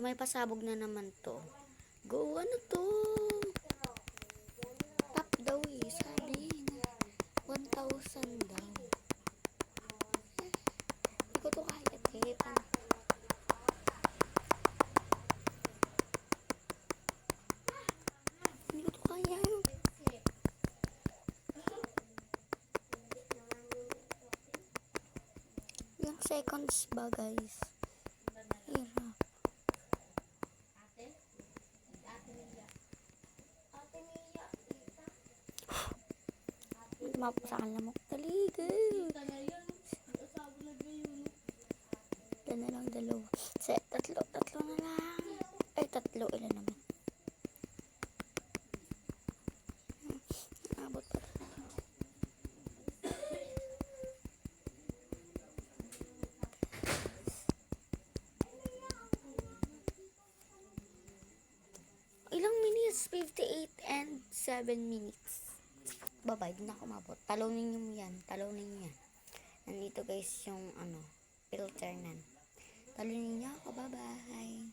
So, may pasabog na naman to. Go, ano to? Top daw eh, sabi na. 1,000 daw. Hindi ko to kaya, tepan. Hindi ko to kaya. Ilang seconds ba, guys? Hirap. Tumapo sa kalamok. Taligid. Yan na lang, dalawa. Tatlo na lang. Ay, tatlo. Ilan naman? Abot pa. Ilang minutes? 58 and 7 minutes. Bye-bye. Di na ako mabot. Talunin nyo yan. Nandito guys yung filter nan. Talunin nyo ako. Bye-bye.